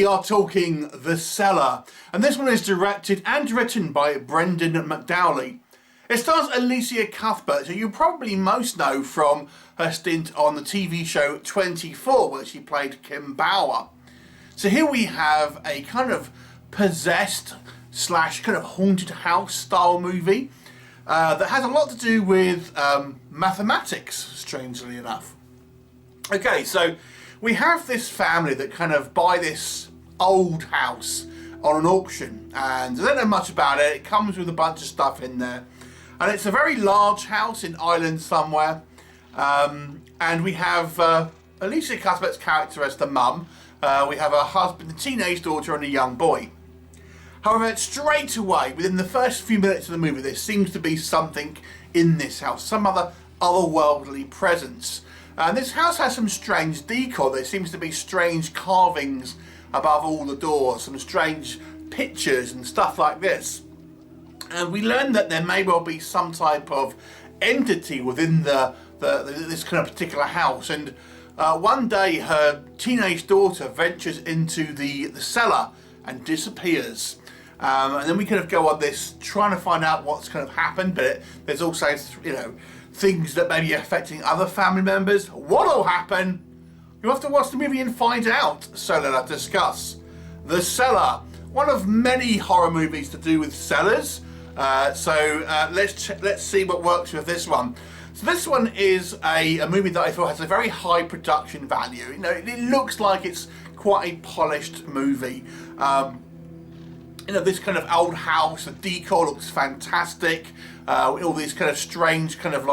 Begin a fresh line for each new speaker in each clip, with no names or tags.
we are talking The Cellar, and this one is directed and written by Brendan McDowley. It stars Elisha Cuthbert, who you probably most know from her stint on the TV show 24, where she played Kim Bauer. So here we have a kind of possessed slash kind of haunted house style movie that has a lot to do with mathematics, strangely enough. Okay, so we have this family that kind of buy this old house on an auction, and I don't know much about it. It comes with a bunch of stuff in there, and it's a very large house in Ireland somewhere, and we have Elisha Cuthbert's character as the mum. We have a husband, a teenage daughter, and a young boy. However, straight away, within the first few minutes of the movie, there seems to be something in this house, some otherworldly presence. And this house has some strange decor. There seems to be strange carvings above all the doors, some strange pictures and stuff like this. And we learn that there may well be some type of entity within this kind of particular house. And one day her teenage daughter ventures into the cellar and disappears. And then we kind of go on this trying to find out what's kind of happened, but there's also, things that may be affecting other family members. What'll happen? You'll have to watch the movie and find out. So let's discuss The Cellar, one of many horror movies to do with cellars. Let's see what works with this one. So this one is a movie that I feel has a very high production value. It looks like it's quite a polished movie. This kind of old house, the decor looks fantastic. All these kind of strange kind of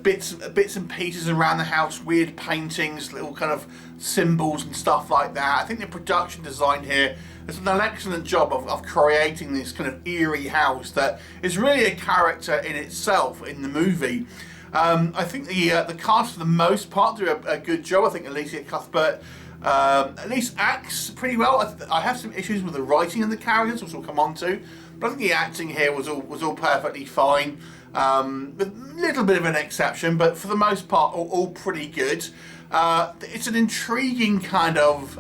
bits and pieces around the house, weird paintings, little kind of symbols and stuff like that. I think the production design here has done an excellent job of creating this kind of eerie house that is really a character in itself in the movie. I think the cast for the most part do a good job. I think Elisha Cuthbert at least acts pretty well. I have some issues with the writing of the characters, which we'll come on to, but I think the acting here was all perfectly fine, with a little bit of an exception, but for the most part all pretty good. It's an intriguing kind of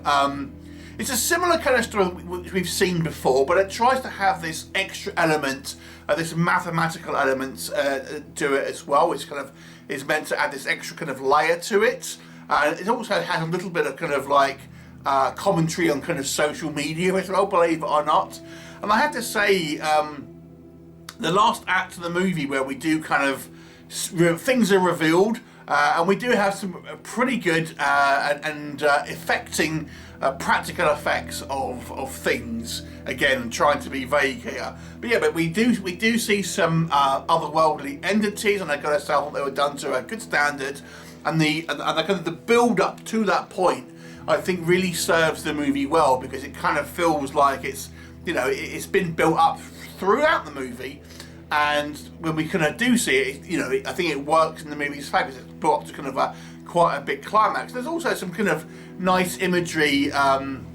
it's a similar kind of story which we've seen before, but it tries to have this extra element, this mathematical element to it as well, which kind of is meant to add this extra kind of layer to it. It also has a little bit of kind of commentary on kind of social media as well, believe it or not. And I have to say, the last act of the movie where we do kind of, things are revealed, and we do have some pretty good and affecting practical effects of things. Again, trying to be vague here, but we do see some otherworldly entities, and I gotta say, I thought they were done to a good standard. And the kind of the build up to that point, I think, really serves the movie well, because it kind of feels like it's been built up throughout the movie, and when we kind of do see it, I think it works in the movie's favour. It's brought up to kind of quite a big climax. There's also some kind of nice imagery when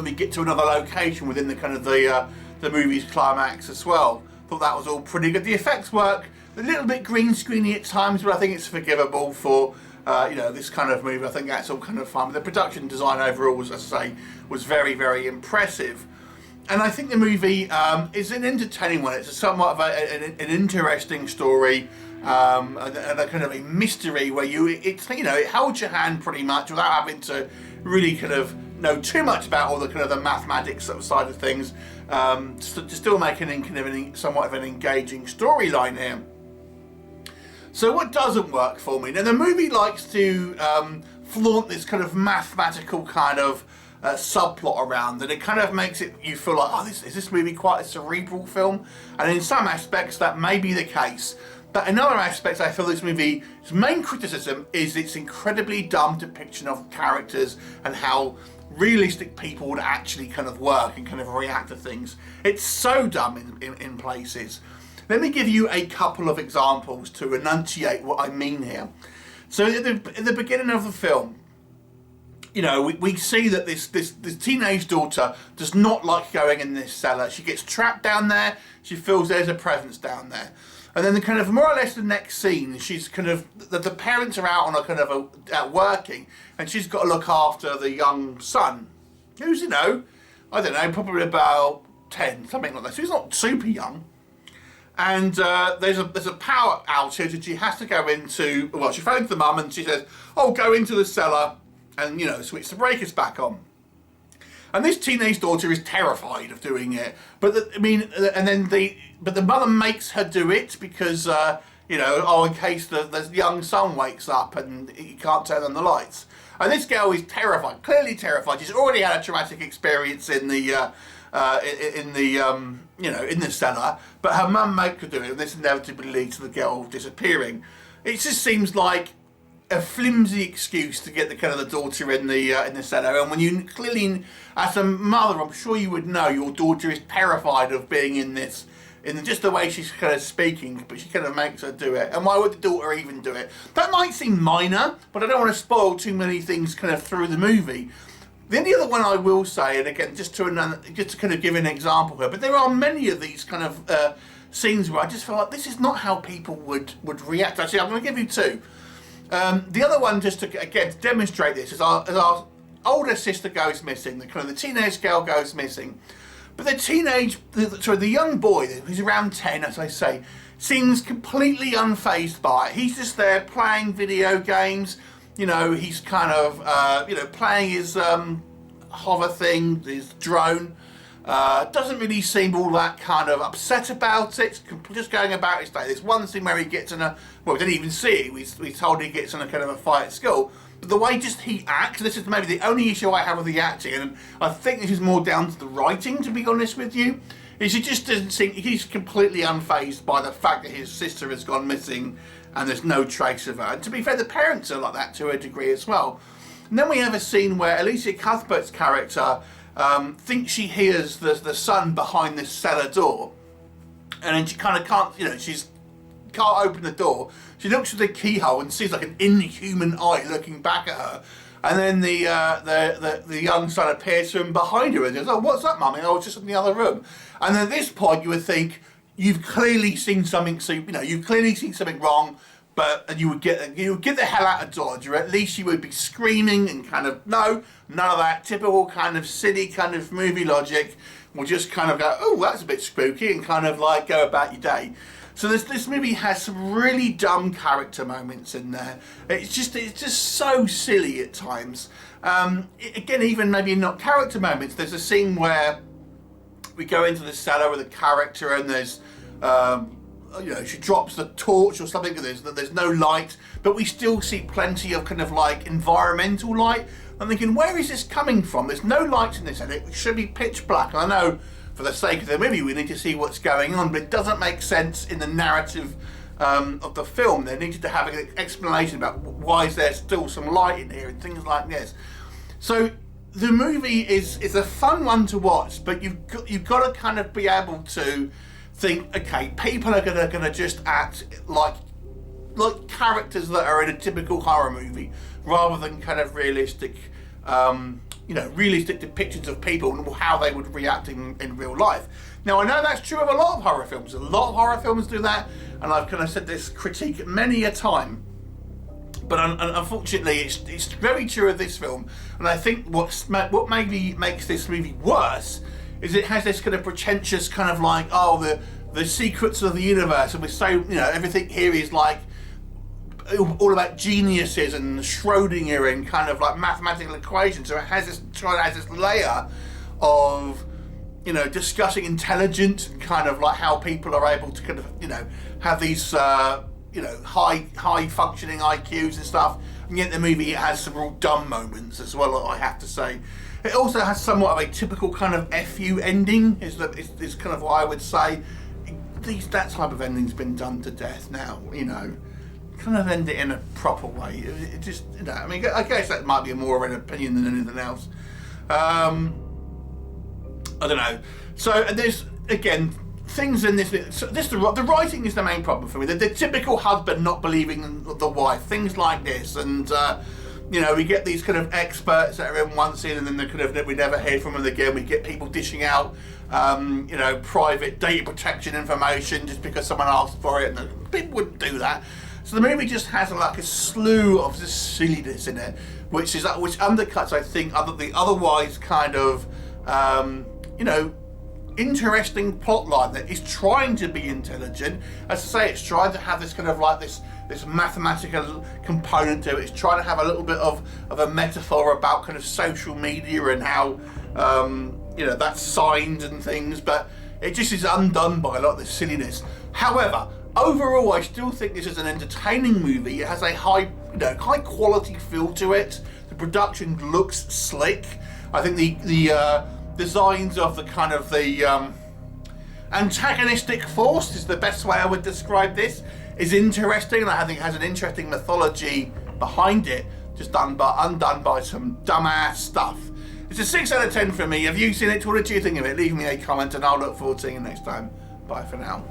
we get to another location within the kind of the movie's climax as well. Thought that was all pretty good. The effects work a little bit green screeny at times, but I think it's forgivable for this kind of movie. I think that's all kind of fun. But the production design overall, as I say, was very, very impressive. And I think the movie is an entertaining one. It's somewhat of an interesting story, and a kind of a mystery where it holds your hand pretty much without having to really kind of know too much about all the kind of the mathematics side of things, to still make somewhat of an engaging storyline here. So what doesn't work for me? Now, the movie likes to flaunt this kind of mathematical kind of subplot around, and it kind of makes you feel like, is this movie quite a cerebral film? And in some aspects that may be the case, but in other aspects I feel this movie's main criticism is its incredibly dumb depiction of characters and how realistic people would actually kind of work and kind of react to things. It's so dumb in places. Let me give you a couple of examples to enunciate what I mean here. So at the beginning of the film, we see that this teenage daughter does not like going in this cellar. She gets trapped down there. She feels there's a presence down there. And then the kind of more or less the next scene, she's kind of, the parents are out on a kind of out working, and she's got to look after the young son, who's, you know, I don't know, probably about 10, something like that. So he's not super young. And there's a power outage, and she has to go into, well, she phones the mum and she says, oh, go into the cellar and, you know, switch the breakers back on. And this teenage daughter is terrified of doing it. But but the mother makes her do it because, you know, oh, in case the young son wakes up and he can't turn on the lights. And this girl is terrified, clearly terrified. She's already had a traumatic experience in the you know, in the cellar, but her mum makes her do it, and this inevitably leads to the girl disappearing. It just seems like a flimsy excuse to get the kind of the daughter in the cellar. And when you clearly, as a mother, I'm sure you would know your daughter is terrified of being in this, in just the way she's kind of speaking, but she kind of makes her do it. And why would the daughter even do it? That might seem minor, but I don't want to spoil too many things kind of through the movie. The only other one I will say, and again, just to kind of give an example here, but there are many of these kind of scenes where I just feel like this is not how people would react. Actually, I'm going to give you two. The other one, just to again to demonstrate this, is our older sister goes missing. The teenage girl goes missing, but the young boy, who's around 10, as I say, seems completely unfazed by it. He's just there playing video games. You know, he's kind of, you know, playing his hover thing, his drone. Doesn't really seem all that kind of upset about it. Just going about his day. There's one scene where he gets in a, well, we didn't even see it. We're told he gets in a kind of a fight at school. But the way just he acts, this is maybe the only issue I have with the acting, and I think this is more down to the writing, to be honest with you, is he just doesn't seem, he's completely unfazed by the fact that his sister has gone missing and there's no trace of her. And to be fair, the parents are like that to a degree as well. And then we have a scene where Elisha Cuthbert's character thinks she hears the son behind this cellar door, and then she kind of can't, you know, can't open the door. She looks through the keyhole and sees like an inhuman eye looking back at her. And then the young son appears from behind her and says, oh, what's up, mummy? I was just in the other room. And at this point, you would think, you've clearly seen something, so you know, you've clearly seen something wrong, and you would get the hell out of Dodge, or at least you would be screaming and kind of, no, none of that typical kind of silly kind of movie logic. Will just kind of go, oh, that's a bit spooky, and kind of like go about your day. So this movie has some really dumb character moments in there. It's just so silly at times. Again, even maybe not character moments. There's a scene where we go into the cellar with a character, and there's, you know, she drops the torch or something. There's no light, but we still see plenty of kind of like environmental light. I'm thinking, where is this coming from? There's no lights in this, and it should be pitch black. I know, for the sake of the movie, we need to see what's going on, but it doesn't make sense in the narrative of the film. They needed to have an explanation about why is there still some light in here and things like this. So the movie is a fun one to watch, but you've got to kind of be able to think, okay, people are gonna just act like characters that are in a typical horror movie, rather than kind of realistic, you know, realistic depictions of people and how they would react in real life. Now, I know that's true of a lot of horror films. A lot of horror films do that, and I've kind of said this critique many a time. But unfortunately, it's very true of this film. And I think what maybe makes this movie worse is it has this kind of pretentious kind of like, oh, the secrets of the universe, and we're so, you know, everything here is like all about geniuses and Schrodinger and kind of like mathematical equations. So it has this layer of, you know, discussing intelligence and kind of like how people are able to kind of, you know, have these you know, high functioning IQs and stuff. And yet the movie, it has some real dumb moments as well, I have to say. It also has somewhat of a typical kind of FU ending, is kind of what I would say. That type of ending's been done to death now, you know. Kind of end it in a proper way. It just, you know, I mean, I guess that might be more of an opinion than anything else. I don't know. So there's, again, things in this, the writing is the main problem for me. The typical husband not believing in the wife, things like this, and You know, we get these kind of experts that are in one scene and then they kind of, we never hear from them again. We get people dishing out, you know, private data protection information just because someone asked for it, and people wouldn't do that. So the movie just has like a slew of this silliness in it, which undercuts, I think, the otherwise kind of, you know, interesting plot line that is trying to be intelligent. As I say, it's trying to have this kind of like this mathematical component to it. It's trying to have a little bit of a metaphor about kind of social media and how you know, that's signed and things, but it just is undone by a lot of this silliness. However, overall, I still think this is an entertaining movie. It has a high quality feel to it. The production looks slick. I think the designs of the kind of the antagonistic force is the best way I would describe this. Is interesting, and I think it has an interesting mythology behind it, just undone by some dumbass stuff. It's a 6 out of 10 for me. Have you seen it? What did you think of it? Leave me a comment and I'll look forward to seeing you next time. Bye for now.